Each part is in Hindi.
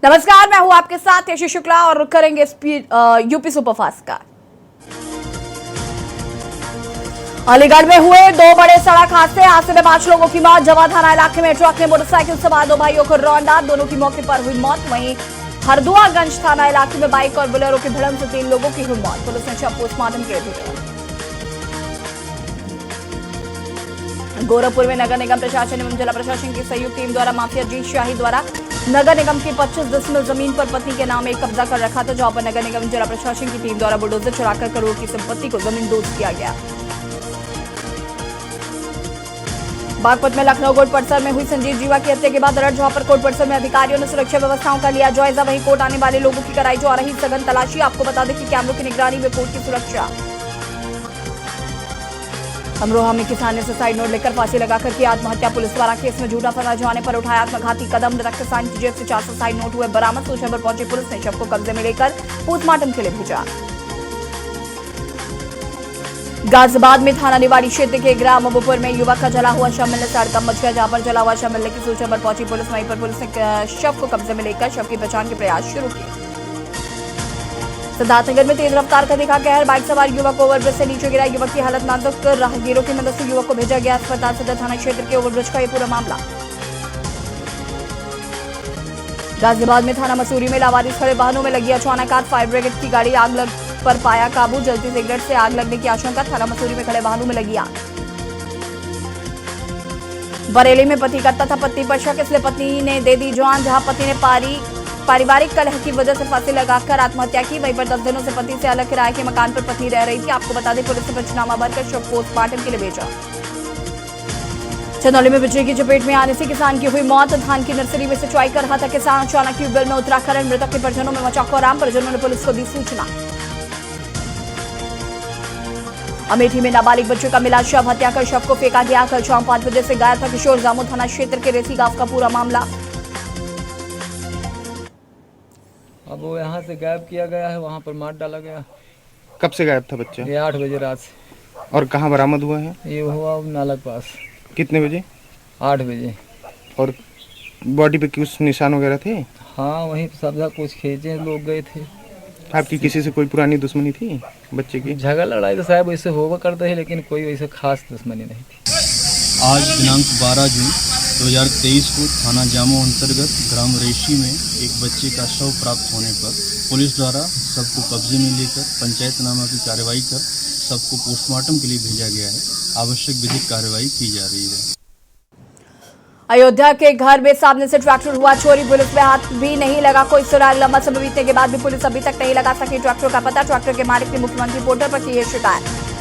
नमस्कार, मैं हूं आपके साथ यशी शुक्ला और रुक करेंगे यूपी सुपरफास्ट का। अलीगढ़ में हुए दो बड़े सड़क हादसे में 5 लोगों की मौत। जवा थाना इलाके में ट्रक ने मोटरसाइकिल सवार 2 भाइयों को रौंदा, दोनों की मौके पर हुई मौत। वहीं हरदुआगंज थाना इलाके में बाइक और बोलेरो की भिड़ंत से 3 लोगों की हुई मौत। पुलिस ने शव पोस्टमार्टम के लिए भेजा। गोरखपुर में नगर निगम प्रशासन एवं जिला प्रशासन की संयुक्त टीम द्वारा माफिया अजीत शाही द्वारा नगर निगम की 25 डिसमिल जमीन पर पत्नी के नाम एक कब्जा कर रखा था, जहां पर नगर निगम जिला प्रशासन की टीम द्वारा बुलडोजर चुराकर करोड़ की संपत्ति को जमींदोज किया गया। बागपत में लखनऊ कोर्ट परिसर में हुई संजीव जीवा की हत्या के बाद अलर्ट, जहां पर कोर्ट परिसर में अधिकारियों ने सुरक्षा व्यवस्थाओं का लिया जायजा। वहीं कोर्ट आने वाले लोगों की कराई जा रही सघन तलाशी। आपको बता दें कि कैमरों की निगरानी में कोर्ट की सुरक्षा। अमरोहा में किसान ने सुसाइड नोट लेकर फांसी लगाकर की आत्महत्या। पुलिस द्वारा केस में झूठा फंसा जाने पर उठाया आत्मघाती कदम। मृतक किसान की जेब से 4 सुसाइड नोट हुए बरामद। सूचना पर पहुंची पुलिस ने शव को कब्जे में लेकर पोस्टमार्टम के लिए भेजा। गाजियाबाद में थाना निवाड़ी क्षेत्र के ग्राम अबूपुर में युवक का जला हुआ शव मिलने से हड़कंप मच गया, जहां पर जला हुआ शव मिलने की सूचना पर पहुंची पुलिस। वहीं पर पुलिस ने शव को कब्जे में लेकर शव की पहचान के प्रयास शुरू किए। सिद्धार्थनगर में तेज रफ्तार का दिखा कहर, बाइक सवार युवक ओवरब्रिज से नीचे गिरा। युवक की हालत नाजुक, राहगीरों की मदद से युवक को भेजा गया अस्पताल। सदर थाना क्षेत्र के ओवरब्रिज का यह पूरा मामला। गाजियाबाद में थाना मसूरी में लावारिस खड़े वाहनों में लगी अचानक आग। फायर ब्रिगेड की गाड़ी आग पर पाया काबू। जलती सिगरेट से आग लगने की आशंका। थाना मसूरी में खड़े वाहनों में लगी आग। बरेली में पति करता था पत्नी पर शक, इसलिए पत्नी ने दे दी जान। जहां पति ने पारिवारिक कलह की वजह से फांसी लगाकर आत्महत्या की। वहीं पर 10 दिनों से पति से अलग किराए के मकान पर पत्नी रह रही थी। आपको बता दें पुलिस ने पंचनामा भरकर शव पोस्टमार्टम के लिए भेजा। चंदौली में बिजली की चपेट में आने से किसान की हुई मौत। धान की नर्सरी में सिंचाई कर रहा था किसान, अचानक ट्यूबवेल में उतरा करंट। मृतक के परिजनों में मचा कोहराम। परिजनों ने पुलिस को दी सूचना। अमेठी में नाबालिग बच्चे का मिला शव, हत्या कर शव को फेंका गया। कल शाम 5 बजे से गायब था किशोर। जामो थाना क्षेत्र के रेसी गांव का पूरा मामला। अब वो यहाँ से गायब किया गया है, वहाँ पर मार डाला गया। कब से गायब था बच्चा? ये 8 बजे रात से। और कहाँ बरामद हुआ है? ये हुआ नाला के पास। कितने बजे? 8 बजे। और बॉडी पे कुछ निशान वगैरह थे? हाँ, वहीं सब्जा कुछ खींचे लोग गए थे। आपकी किसी से कोई पुरानी दुश्मनी थी बच्चे की? झगड़ा लड़ाई तो साहब वैसे होगा करते हैं, लेकिन कोई वैसे खास दुश्मनी नहीं थी। आज दिनांक 12 जून 2023 को थाना जामो अंतर्गत ग्राम रेशी में एक बच्चे का शव प्राप्त होने पर पुलिस द्वारा सबको कब्जे में लेकर पंचायतनामा की कार्रवाई कर सबको पोस्टमार्टम के लिए भेजा गया है। आवश्यक विधिक कार्रवाई की जा रही है। अयोध्या के घर में सामने से ट्रैक्टर हुआ चोरी। पुलिस में हाथ भी नहीं लगा कोई सुराग। लंबा समय बीतने के बाद भी पुलिस अभी तक नहीं लगा सकी ट्रैक्टर का पता। ट्रैक्टर के मालिक ने मुख्यमंत्री पोर्टल पर की है शिकायत।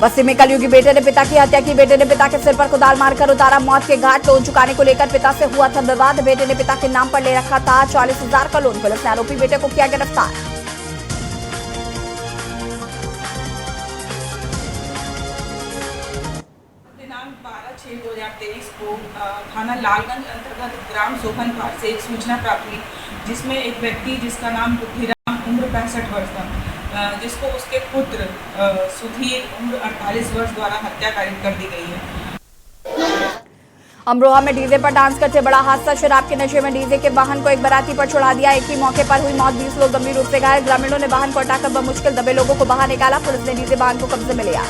बस्ती में कलयुगी बेटे ने पिता की हत्या की। बेटे ने पिता के सिर पर कुदाल मारकर उतारा मौत के घाट। लोन चुकाने को लेकर पिता से हुआ था विवाद। बेटे ने पिता के नाम पर ले रखा था 40,000 का लोन। पुलिस ने आरोपी बेटे को किया गिरफ्तार। दिनांक 12/6/2023 को थाना लालगंज अंतर्गत ग्राम सोहनपार से एक सूचना प्राप्त हुई, जिसमें एक व्यक्ति जिसका नाम बुद्धिराम उम्र 65 वर्ष था, जिसको उसके पुत्र सुधीर उम्र 48 वर्ष द्वारा हत्या कर दी गई है। अमरोहा में डीजे पर डांस करते बड़ा हादसा। शराब के नशे में डीजे के वाहन को एक बाराती पर चढ़ा दिया। एक ही मौके पर हुई मौत। 20 लोग गंभीर रूप से घायल। ग्रामीणों ने वाहन को हटाकर बमुश्किल दबे लोगों को बाहर निकाला। पुलिस ने डीजे वाहन को कब्जे में लिया।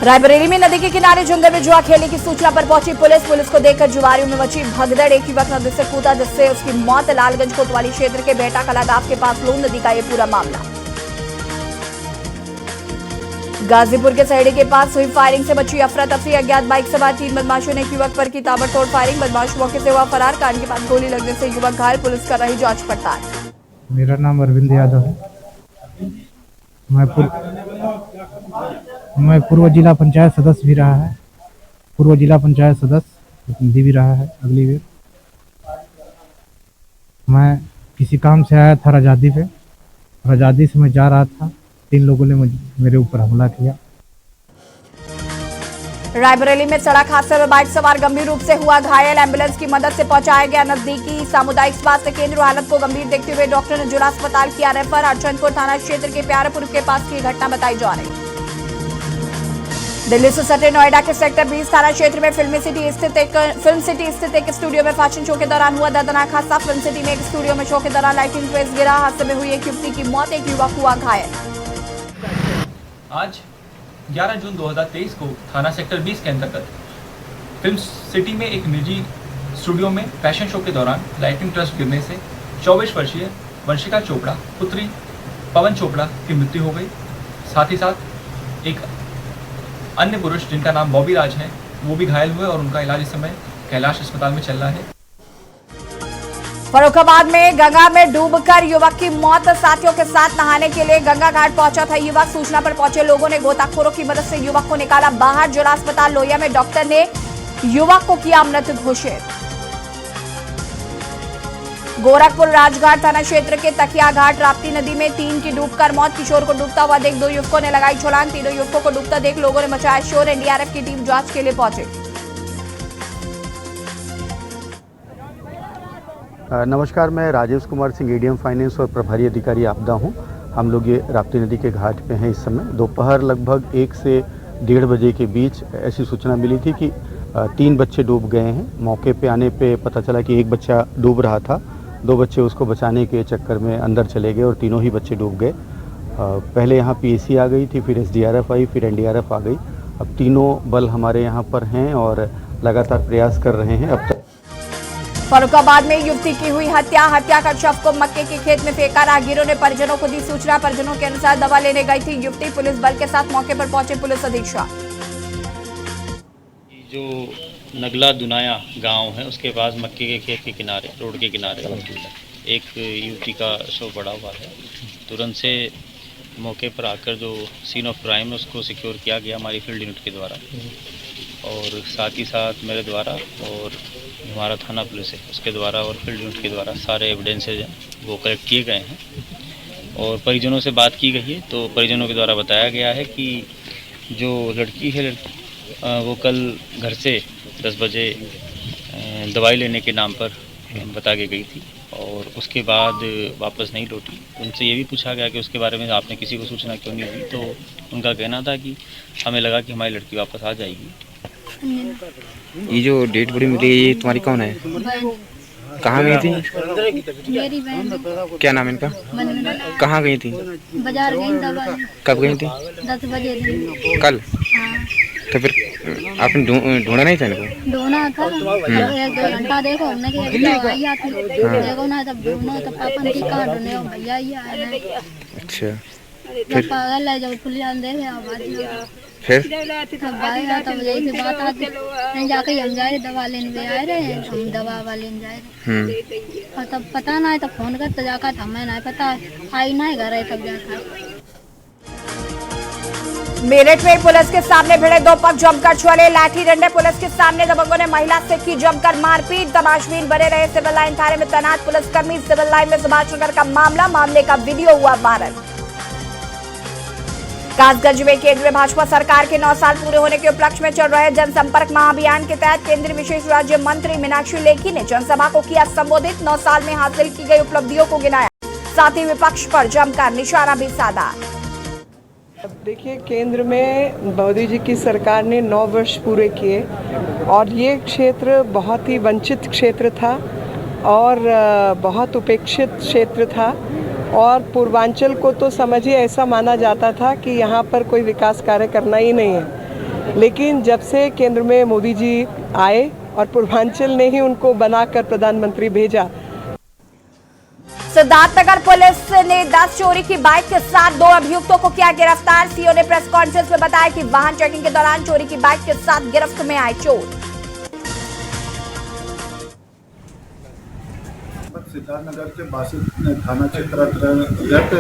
रायबरेली में नदी के किनारे जंगल में जुआ खेलने की सूचना पर पहुंची पुलिस। पुलिस को देखकर जुआरियों में मची भगदड़। एक युवक नदी से कूदा, जिससे उसकी मौत। लालगंज कोतवाली क्षेत्र के बेटा कला गांव के पास लोन नदी का यह पूरा मामला। गाजीपुर के सहेड़े के पास हुई फायरिंग से बची अफरा तफरी। अज्ञात बाइक सवार 3 बदमाशों ने एक युवक पर की ताबड़तोड़ फायरिंग। बदमाश मौके से हुआ फरार। कान के पास गोली लगने से युवक घायल। पुलिस कर रही जांच पड़ताल। मेरा नाम अरविंद यादव है। मैं पूर्व जिला पंचायत सदस्य भी रहा है। पूर्व जिला पंचायत सदस्य प्रतिनिधि भी रहा है। अगली बार मैं किसी काम से आया था रजादी पे। रजादी से मैं जा रहा था, 3 लोगों ने मेरे ऊपर हमला किया। रायबरेली में सड़क हादसे में बाइक सवार गंभीर रूप से हुआ घायल। एम्बुलेंस की मदद से पहुंचाया गया नजदीकी सामुदायिक स्वास्थ्य केंद्र। हालत को गंभीर देखते हुए डॉक्टर ने जिला अस्पताल किया रेफर। हरचंदपुर थाना क्षेत्र के प्यारेपुर के पास की घटना बताई जा रही। दिल्ली से सटे नोएडा के सेक्टर 20 थाना क्षेत्र में फिल्म सिटी स्थित एक स्टूडियो में फैशन शो के दौरान हुआ दर्दनाक हादसा। फिल्म सिटी में एक स्टूडियो में शो के दौरान लाइटिंग ट्रेस गिरा। हादसे में हुई एक युवती की मौत, एक युवक हुआ घायल। आज 11 जून 2023 को थाना सेक्टर 20 के अंतर्गत फिल्म सिटी में एक निजी स्टूडियो में फैशन शो के दौरान लाइटिंग ट्रस्ट गिरने से 24 वर्षीय वंशिका चोपड़ा पुत्री पवन चोपड़ा की मृत्यु हो गई। साथ ही साथ एक अन्य पुरुष जिनका नाम बॉबी राज है वो भी घायल हुए और उनका इलाज इस समय कैलाश अस्पताल में चल रहा है। फर्रुखाबाद में गंगा में डूबकर युवक की मौत। साथियों के साथ नहाने के लिए गंगा घाट पहुंचा था युवक। सूचना पर पहुंचे लोगों ने गोताखोरों की मदद से युवक को निकाला बाहर। जिला अस्पताल लोहिया में डॉक्टर ने युवक को किया मृत घोषित। गोरखपुर राजघाट थाना क्षेत्र के तकिया घाट राप्ती नदी में 3 की डूबकर मौत। किशोर को डूबता हुआ देख 2 युवकों ने लगाई छलांग। तीनों युवकों को डूबता देख लोगों ने मचाया शोर। एनडीआरएफ की टीम जांच के लिए पहुंची। नमस्कार, मैं राजेश कुमार सिंह एडीएम फाइनेंस और प्रभारी अधिकारी आपदा हूं। हम लोग ये राप्ती नदी के घाट पे हैं इस समय। दोपहर लगभग 1 से 1:30 बजे के बीच ऐसी सूचना मिली थी कि 3 बच्चे डूब गए हैं। मौके पे आने पे पता चला कि एक बच्चा डूब रहा था। 2 बच्चे उसको बचाने के चक्कर में अंदर चले गए और तीनों ही बच्चे डूब गए। पहले यहाँ पीएसी आ गई थी, फिर एसडीआरएफ आई, फिर एनडीआरएफ आ गई। अब तीनों बल हमारे यहाँ पर हैं और लगातार प्रयास कर रहे हैं। अब तक फर्रुखाबाद में युवती की हुई हत्या कर शव को मक्के के खेत में फेंका। राहगीरों ने परिजनों को दी सूचना। परिजनों के अनुसार दवा लेने गई थी युवती। पुलिस बल के साथ मौके पर पहुंचे पुलिस अधीक्षक। जो नगला दुनाया गांव है उसके पास मक्के के खेत के किनारे, रोड के किनारे एक युवती का शव पड़ा हुआ है। तुरंत से मौके पर आकर जो सीन ऑफ क्राइम है उसको सिक्योर किया गया हमारी फील्ड यूनिट के द्वारा और साथ ही साथ मेरे द्वारा और हमारा थाना पुलिस है उसके द्वारा और फील्ड यूनिट के द्वारा सारे एविडेंसेज हैं वो कलेक्ट किए गए हैं और परिजनों से बात की गई है। तो परिजनों के द्वारा बताया गया है कि जो लड़की है वो कल घर से 10 बजे दवाई लेने के नाम पर बता के गई थी और उसके बाद वापस नहीं लौटी। उनसे ये भी पूछा गया कि उसके बारे में आपने किसी को सूचना क्यों नहीं दी, तो उनका कहना था कि हमें लगा कि हमारी लड़की वापस आ जाएगी। ये जो डेड बॉडी मिली है ये तुम्हारी कौन है? कहाँ गई थी? मेरी बहन। क्या नाम है इनका? कहाँ गई थी? बाजार गई दवा। कब गई थी? 10 बजे दिन। कल? हाँ। तो फिर आपने ढूंढा नहीं था इनको? ढूंढा था। 1-2 घंटा देखो हमने कि दवाई आती देखो ना, तब ढूंढो तो पापा ने कहा ढूंढे भैया ही आया है। अच्छा, फिर पागल है जब पुलिस देखे आवाज फिर तब आएगा तब यही से बात आती नहीं। जाके हम जाए दवा लेने आए रहे, हम दवा लेने जाए रहे और तब पता ना है तब फोन करते जाकर हमें नहीं पता आई ना घर है तब जाकर। मेरठ में पुलिस के सामने भिड़े 2 पक्ष जमकर चले लाठी डंडे। पुलिस के सामने दबंगों ने महिला से की जमकर मारपीट। तमाशबीन बने रहे सिविल लाइन थाने में तैनात पुलिसकर्मी। सिविल लाइन में सुभाष नगर का मामले का वीडियो हुआ वायरल। कासगंज में केंद्र में भाजपा सरकार के 9 साल पूरे होने के उपलक्ष्य में चल रहे जनसंपर्क महाअभियान के तहत केंद्रीय विशेष राज्य मंत्री मीनाक्षी लेखी ने जनसभा को किया संबोधित। 9 साल में हासिल की गई उपलब्धियों को गिनाया, साथ ही विपक्ष पर जमकर निशाना भी साधा। अब देखिए, केंद्र में मोदी जी की सरकार ने 9 वर्ष पूरे किए और ये क्षेत्र बहुत ही वंचित क्षेत्र था और बहुत उपेक्षित क्षेत्र था और पूर्वांचल को तो समझिए ऐसा माना जाता था कि यहाँ पर कोई विकास कार्य करना ही नहीं है। लेकिन जब से केंद्र में मोदी जी आए और पूर्वांचल ने ही उनको बनाकर प्रधानमंत्री भेजा। सिद्धार्थनगर पुलिस ने 10 चोरी की बाइक के साथ 2 अभियुक्तों को किया गिरफ्तार। सीओ ने प्रेस कॉन्फ्रेंस में बताया कि वाहन चेकिंग के दौरान चोरी की बाइक के साथ गिरफ्त में आए चोर। सिद्धार्थनगर के बासित थाना क्षेत्र अंतर्गत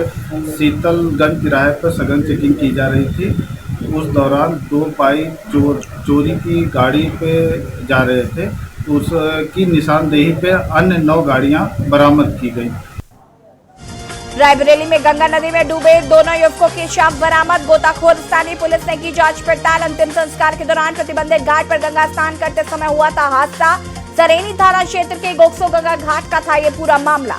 शीतलगंज किराए पर सघन चेकिंग की जा रही थी। उस दौरान 2 बाइक चोरी की गाड़ी पे जा रहे थे। उसकी निशानदेही पे अन्य 9 गाड़ियां बरामद की गई। रायबरेली में गंगा नदी में डूबे दोनों युवकों के शव बरामद। गोताखोर स्थानीय पुलिस ने की जांच पड़ताल। अंतिम संस्कार के दौरान प्रतिबंधित घाट पर गंगा स्नान करते समय हुआ था हादसा। सरेनी थाना क्षेत्र के गोक्सो गंगा घाट का था ये पूरा मामला।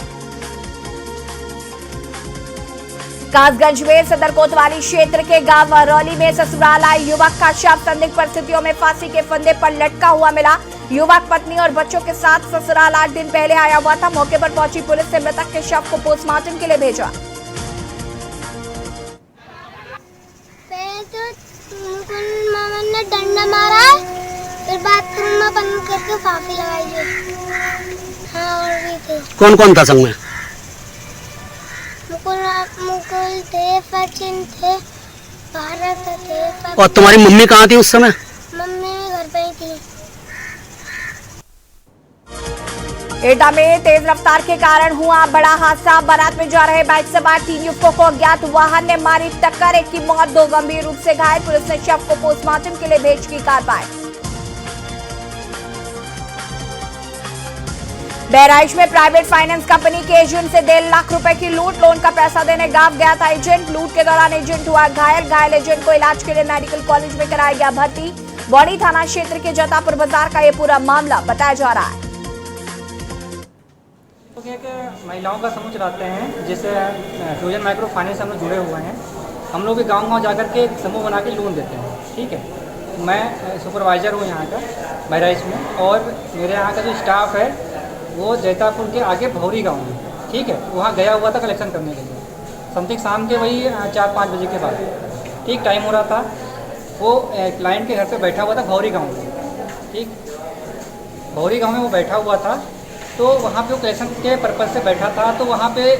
कासगंज में सदर कोतवाली क्षेत्र के गांव रौली में ससुराल आए युवक का शव संदिग्ध परिस्थितियों में फांसी के फंदे पर लटका हुआ मिला। युवक पत्नी और बच्चों के साथ ससुराल 8 दिन पहले आया हुआ था। मौके पर पहुंची पुलिस ने मृतक के शव को पोस्टमार्टम के लिए भेजा। मामा ने डंडा मारा, फिर बाथरूम में बंद करके फांसी लगाई है। हाँ, और भी थे। कौन कौन था संग में? मुकुल थे, सचिन थे, भारत थे। और तुम्हारी मम्मी कहाँ थी उस समय? मम्मी घर पे ही थी। एटा में तेज रफ्तार के कारण हुआ बड़ा हादसा। बारात में जा रहे बाइक सवार 3 युवकों को अज्ञात वाहन ने मारी टक्कर। एक की मौत, 2 गंभीर रूप से घायल। पुलिस ने शव को पोस्टमार्टम के लिए भेज की कार्रवाई। बहराइच में प्राइवेट फाइनेंस कंपनी के एजेंट से 1.5 लाख रुपए की लूट। लोन का पैसा देने गांव गया था एजेंट। लूट के दौरान एजेंट हुआ घायल एजेंट को इलाज के लिए मेडिकल कॉलेज में कराया गया भर्ती। बौड़ी थाना क्षेत्र के जतापुर बाजार का यह पूरा मामला बताया जा रहा है। महिलाओं का समूह चलाते हैं, जिससे फ्यूजन माइक्रो फाइनेंस हम लोग जुड़े हुए हैं। हम लोग भी गाँव जाकर के एक समूह बना के लोन देते हैं। ठीक है, मैं सुपरवाइजर हूँ यहाँ का बहराइच में, और मेरे यहाँ का जो स्टाफ है वो जैतापुर के आगे भौरी गांव में, ठीक है, वहाँ गया हुआ था कलेक्शन करने के लिए। समथिंग शाम के वही 4-5 बजे के बाद ठीक टाइम हो रहा था। वो क्लाइंट के घर पे बैठा हुआ था भौरी गांव में। ठीक, भौरी गांव में वो बैठा हुआ था, तो वहाँ पे वो कलेक्शन के पर्पज़ से बैठा था। तो वहाँ पे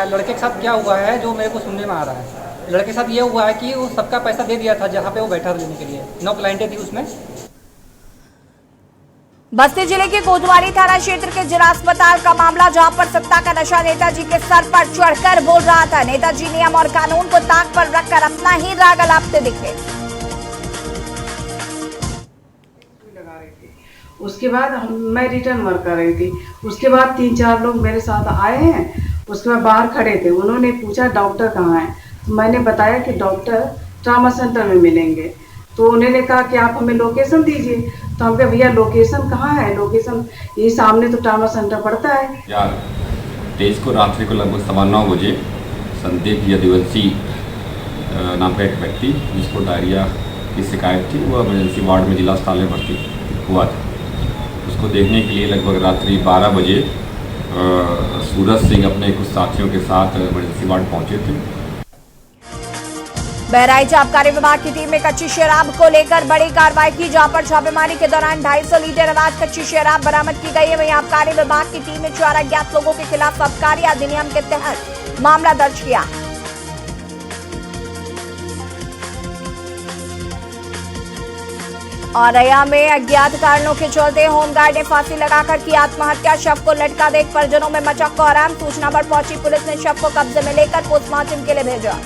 लड़के के साथ क्या हुआ है जो मेरे को सुनने में आ रहा है, लड़के के साथ ये हुआ है कि वो सबका पैसा दे दिया था जहाँ पे वो बैठा था लेने के लिए। 9 क्लाइंटें थी उसमें। बस्ती जिले के कोतवाली थाना क्षेत्र के जिला अस्पताल का मामला, जहां पर सत्ता का नशा नेताजी के सर पर चढ़कर बोल रहा था। नेताजी नियम और कानून को ताक पर रखकर अपना ही राग अलापते दिखे। उसके बाद मैं रिटर्न वर्क कर रही थी। उसके बाद 3-4 लोग मेरे साथ आए हैं। उसके बाद बाहर खड़े थे, उन्होंने पूछा डॉक्टर कहाँ है। तो मैंने बताया कि डॉक्टर ट्रामा सेंटर में मिलेंगे। तो उन्होंने कहा कि आप हमें लोकेशन दीजिए। तो हम कहे भैया लोकेशन कहाँ है, लोकेशन यही सामने तो ट्रामा सेंटर पड़ता है। यार 23 को रात्रि को लगभग 9:15 बजे संदीप यदुवंशी नाम का एक व्यक्ति, जिसको डायरिया की शिकायत थी, वो इमरजेंसी वार्ड में जिला अस्पताल में भर्ती हुआ था। उसको देखने के लिए लगभग रात्रि 12 बजे सूरज सिंह अपने कुछ साथियों के साथ इमरजेंसी वार्ड पहुंचे थे। बहराइच आबकारी विभाग की टीम ने कच्ची शराब को लेकर बड़ी कार्रवाई की, जहां पर छापेमारी के दौरान 250 लीटर अवैध कच्ची शराब बरामद की गई है। वहीं आबकारी विभाग की टीम ने 4 अज्ञात लोगों के खिलाफ आबकारी अधिनियम के तहत मामला दर्ज किया। औरैया में अज्ञात कारणों के चलते होमगार्ड ने फांसी लगाकर की आत्महत्या। शव को लटका देख परिजनों में मचा कोहराम। सूचना पर पहुंची पुलिस ने शव को कब्जे में लेकर पोस्टमार्टम के लिए भेजा।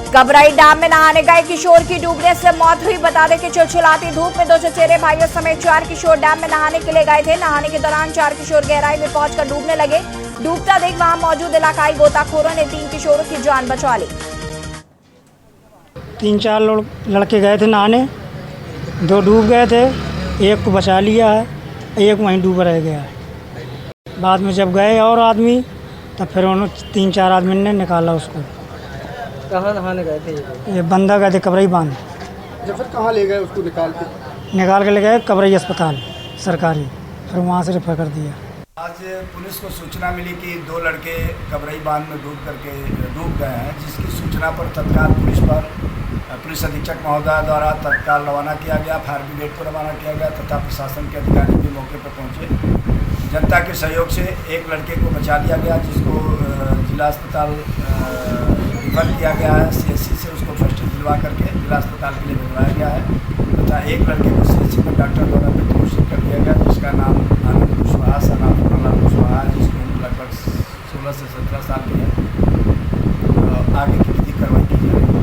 कबराई डैम में नहाने गए किशोर की डूबने से मौत हुई। बता दें कि चिलचिलाती धूप में 2 चचेरे भाइयों समेत 4 किशोर डैम में नहाने के लिए गए थे। नहाने के दौरान 4 किशोर गहराई में पहुंचकर डूबने लगे। डूबता देख वहां मौजूद इलाकाई गोताखोरों ने 3 किशोरों की जान बचा ली। 3-4 लड़के गए थे नहाने, 2 डूब गए थे, एक को बचा लिया है, एक वहीं डूब रह गया है। बाद में जब गए और आदमी, तब फिर उन्होंने 3-4 आदमी ने निकाला उसको। कहाँ नहाने गए थे ये बंदा गए थे कबरई बांध। जब फिर कहाँ ले गए उसको निकाल के ले गए कबरई अस्पताल सरकारी, फिर वहाँ से रेफर कर दिया। आज पुलिस को सूचना मिली कि 2 लड़के कबरई बांध में डूब गए हैं, जिसकी सूचना पर तत्काल पुलिस अधीक्षक महोदय द्वारा तत्काल रवाना किया गया। फायर ब्रिगेड को रवाना किया गया तथा प्रशासन के अधिकारी भी मौके पर पहुंचे। जनता के सहयोग से एक लड़के को बचा लिया गया, जिसको जिला अस्पताल रिफर किया गया है। CHC से उसको फर्स्ट एड दिलवा करके जिला अस्पताल के लिए भिजवाया गया है तथा एक लड़के को CHC में डॉक्टर द्वारा घोषित कर दिया गया, जिसका नाम आनंद कुशवाहा, सनातन कुशवाहा, जिसकी उम्र लगभग 16 से 17 साल की है। आगे की विधिक कार्रवाई की जा रही है।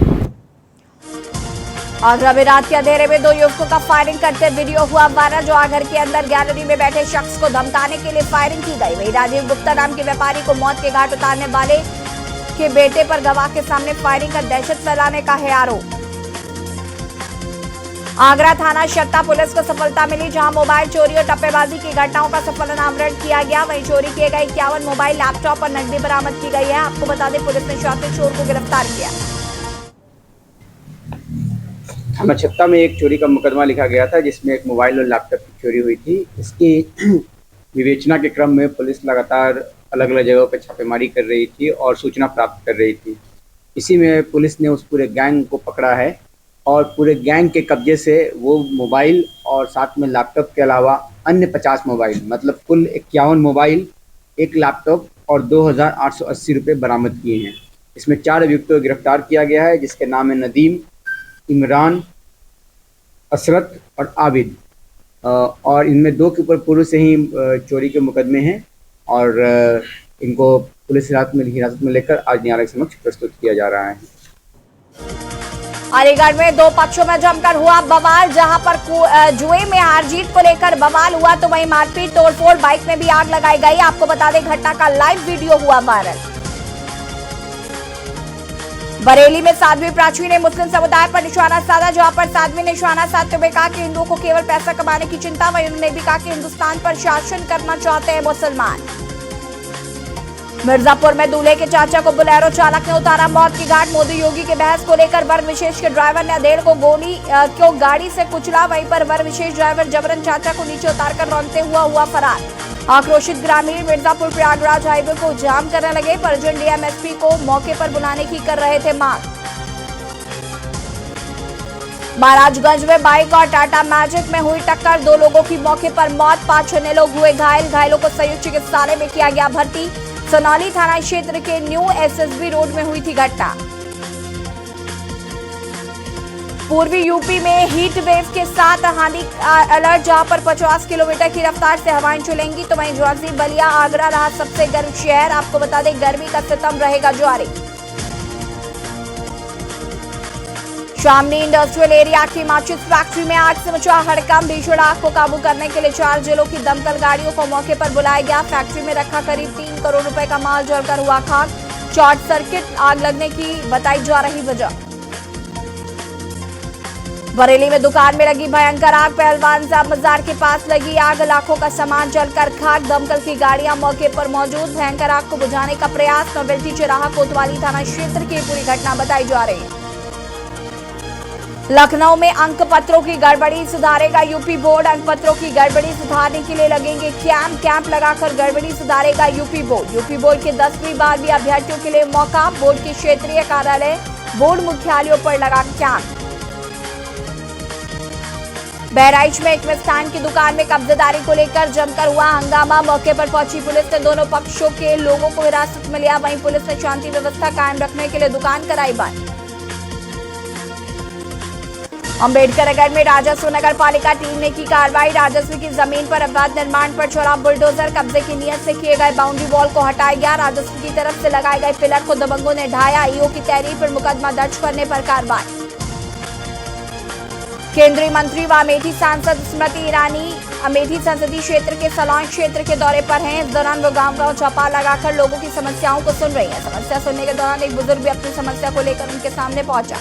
आगरा में रात के अंधेरे में 2 युवकों का फायरिंग करते वीडियो हुआ वायरल। जो घर के अंदर गैलरी में बैठे शख्स को धमकाने के लिए फायरिंग की गई। वहीं राजीव गुप्ता नाम के व्यापारी को मौत के घाट उतारने वाले के बेटे पर गवाह के सामने फायरिंग कर दहशत फैलाने का है आरोप। आगरा थाना शक्ता पुलिस को सफलता मिली, जहां मोबाइल चोरी और टप्पेबाजी की घटनाओं का सफल अनावरण किया गया। वहीं चोरी किए गए 51 मोबाइल, लैपटॉप और नकदी बरामद की गई है। आपको बता दें, पुलिस ने चौथे चोर को गिरफ्तार किया। थाना छत्ता में एक चोरी का मुकदमा लिखा गया था, जिसमें एक मोबाइल और लैपटॉप की चोरी हुई थी। इसकी विवेचना के क्रम में पुलिस लगातार अलग अलग जगहों पर छापेमारी कर रही थी और सूचना प्राप्त कर रही थी। इसी में पुलिस ने उस पूरे गैंग को पकड़ा है और पूरे गैंग के कब्जे से वो मोबाइल और साथ में लैपटॉप के अलावा अन्य 50 मोबाइल, मतलब कुल 51 मोबाइल, एक लैपटॉप और 2,880 रुपये बरामद किए हैं। इसमें 4 अभियुक्तों को गिरफ्तार किया गया है, जिसके नाम है नदीम, इमरान, असरत और आबिद। और इनमें 2 के ऊपर पूर्व से ही चोरी के मुकदमे हैं और इनको पुलिस हिरासत में लेकर आज न्यायालय के समक्ष प्रस्तुत किया जा रहा है। अलीगढ़ में 2 पक्षों में जमकर हुआ बवाल, जहां पर जुए में हार जीत को लेकर बवाल हुआ, तो वहीं मारपीट, तोड़फोड़, बाइक में भी आग लगाई गई। आपको बता दें, घटना का लाइव वीडियो हुआ वायरल। बरेली में साध्वी प्राची ने मुस्लिम समुदाय पर निशाना साधा, जहां पर साध्वी ने निशाना साधते हुए कहा कि हिंदुओं को केवल पैसा कमाने की चिंता। वहीं उन्होंने भी कहा कि हिंदुस्तान पर शासन करना चाहते हैं मुसलमान। मिर्जापुर में दूल्हे के चाचा को बोलेरो चालक ने उतारा मौत की घाट। मोदी योगी के बहस को लेकर वर्ग विशेष के ड्राइवर ने अधेड़ को गाड़ी से कुचला। वहीं पर वर्ग विशेष ड्राइवर जबरन चाचा को नीचे उतारकर रौंदते हुआ फरार। आक्रोशित ग्रामीण मिर्जापुर प्रयागराज हाईवे को जाम करने लगे। परिजन डीएमएसपी को मौके पर बुलाने की कर रहे थे मांग। महाराजगंज में बाइक और टाटा मैजिक में हुई टक्कर, 2 लोगों की मौके पर मौत, 5 अन्य लोग हुए घायल। घायलों को संयुक्त चिकित्सालय में किया गया भर्ती। सोनाली थाना क्षेत्र के न्यू एसएसबी रोड में हुई थी घटना। पूर्वी यूपी में हीट वेव के साथ हानि अलर्ट, जहां पर 50 किलोमीटर की रफ्तार से हवाएं चलेंगी, तो वहीं झांसी, बलिया, आगरा रहा सबसे गर्म शहर। आपको बता दें, गर्मी का सितम रहेगा जारी। शामली इंडस्ट्रियल एरिया की माचिस फैक्ट्री में आग से मचा हड़कंप। भीषण आग को काबू करने के लिए 4 जिलों की दमकल गाड़ियों को मौके पर बुलाया गया। फैक्ट्री में रखा करीब 3 करोड़ रुपए का माल जलकर हुआ खाक। शॉर्ट सर्किट आग लगने की बताई जा रही वजह। बरेली में दुकान में लगी भयंकर आग। पहलवान साहब बाजार के पास लगी आग, लाखों का सामान जलकर खाक। दमकल की गाड़ियां मौके पर मौजूद। भयंकर आग को बुझाने का प्रयास। नोवेल्टी चौराहा कोतवाली थाना क्षेत्र की पूरी घटना बताई जा रही है। लखनऊ में अंक पत्रों की गड़बड़ी सुधारेगा यूपी बोर्ड। अंक पत्रों की गड़बड़ी सुधारने के लिए लगेंगे कैंप लगाकर गड़बड़ी सुधारेगा यूपी बोर्ड। यूपी बोर्ड के 10वीं 12वीं अभ्यर्थियों के लिए मौका। बोर्ड के क्षेत्रीय कार्यालय, बोर्ड मुख्यालयों पर लगा कैंप। बहराइच में एक मिष्ठान की दुकान में कब्जेदारी को लेकर जमकर हुआ हंगामा। मौके पर पहुंची पुलिस ने दोनों पक्षों के लोगों को हिरासत में लिया। वहीं पुलिस ने शांति व्यवस्था कायम रखने के लिए दुकान कराई बंद। अम्बेडकरनगर में राजस्व नगर पालिका टीम ने की कार्रवाई। राजस्व की जमीन पर अवैध निर्माण पर चला बुलडोजर। कब्जे की नियत से किए गए बाउंड्री वॉल को हटाया गया। राजस्व की तरफ से लगाए गए पिलर को दबंगों ने ढाया। ईओ की तहरीर पर मुकदमा दर्ज करने पर कार्रवाई। केंद्रीय मंत्री व अमेठी सांसद स्मृति ईरानी अमेठी संसदीय क्षेत्र के सलौन क्षेत्र के दौरे पर हैं। इस दौरान वो गांव-गांव चौपाल लगाकर लोगों की समस्याओं को सुन रही हैं। समस्या सुनने के दौरान एक बुजुर्ग भी अपनी समस्या को लेकर उनके सामने पहुंचा।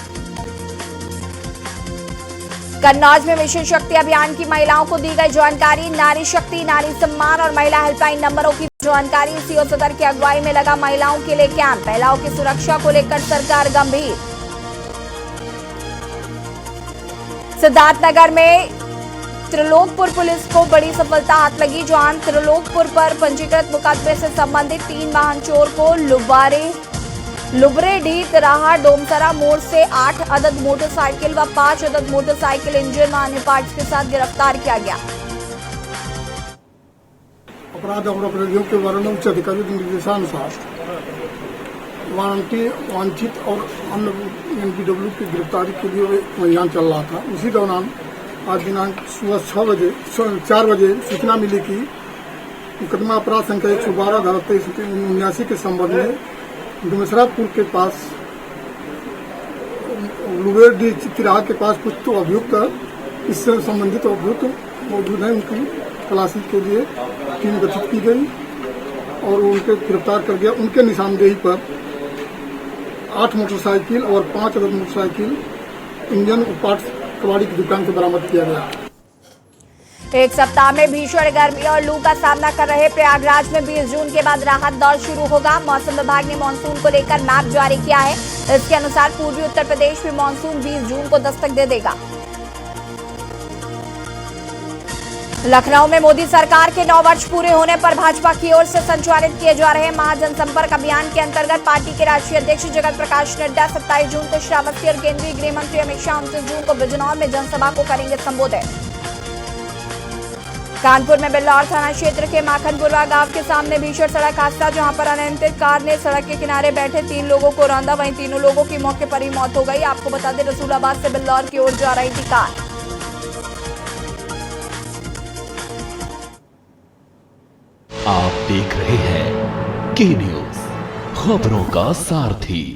कन्नौज में मिशन शक्ति अभियान की महिलाओं को दी गई जानकारी। नारी शक्ति, नारी सम्मान और महिला हेल्पलाइन नंबरों की जानकारी। सीओ सदर की अगुवाई में लगा महिलाओं के लिए कैंप। महिलाओं की सुरक्षा को लेकर सरकार गंभीर। सिद्धार्थनगर में त्रिलोकपुर पुलिस को बड़ी सफलता हाथ लगी, जहां त्रिलोकपुर पर पंजीकृत मुकदमे से संबंधित 3 वाहन चोर को लुबरेडी तिराहा डोमसरा मोड़ से 8 अदद मोटरसाइकिल व 5 अदद मोटरसाइकिल इंजन व अन्य पार्ट्स के साथ गिरफ्तार किया गया। अपराध और अपराधियों के वर्णन उच्च अधिकारी के निर्देशानुसार वांछित और अन्य एनपीडब्ल्यू की गिरफ्तारी के लिए अभियान चल रहा था। उसी दौरान आज दिनांक सुबह 4 बजे सूचना मिली कि मुकदमा अपराध संख्या 112 धारा 2379 के संबंध में डुमसरापुर के पास लुबेडी तिराहा के पास कुछ तो अभियुक्त इससे संबंधित अभियुक्त मौजूद हैं। उनकी तलाशी के लिए टीम गठित की गई और उनके गिरफ्तार कर गया। उनके निशानदेही पर 8 मोटरसाइकिल और 5 अदद मोटरसाइकिल इंजन पार्ट्स कबाड़ी की दुकान से बरामद किया गया। एक सप्ताह में भीषण गर्मी और लू का सामना कर रहे प्रयागराज में 20 जून के बाद राहत दौर शुरू होगा। मौसम विभाग ने मानसून को लेकर मैप जारी किया है। इसके अनुसार पूर्वी उत्तर प्रदेश में मानसून 20 जून को दस्तक दे देगा। लखनऊ में मोदी सरकार के 9 वर्ष पूरे होने पर भाजपा की ओर से संचालित किए जा रहे महाजनसंपर्क अभियान के अंतर्गत पार्टी के राष्ट्रीय अध्यक्ष जगत प्रकाश नड्डा 27 जून को श्रावस्ती और केंद्रीय गृह मंत्री अमित शाह 29 जून को बिजनौर में जनसभा को करेंगे संबोधित। कानपुर में बिल्लौर थाना क्षेत्र के माखनपुरवा गांव के सामने भीषण सड़क हादसा, जहां पर अनियंत्रित कार ने सड़क के किनारे बैठे 3 लोगों को रौंदा। वहीं तीनों लोगों की मौके पर ही मौत हो गई। आपको बता दें, रसूलाबाद से बिल्लौर की ओर जा रही थी कार। आप देख रहे हैं के न्यूज़, खबरों का सारथी।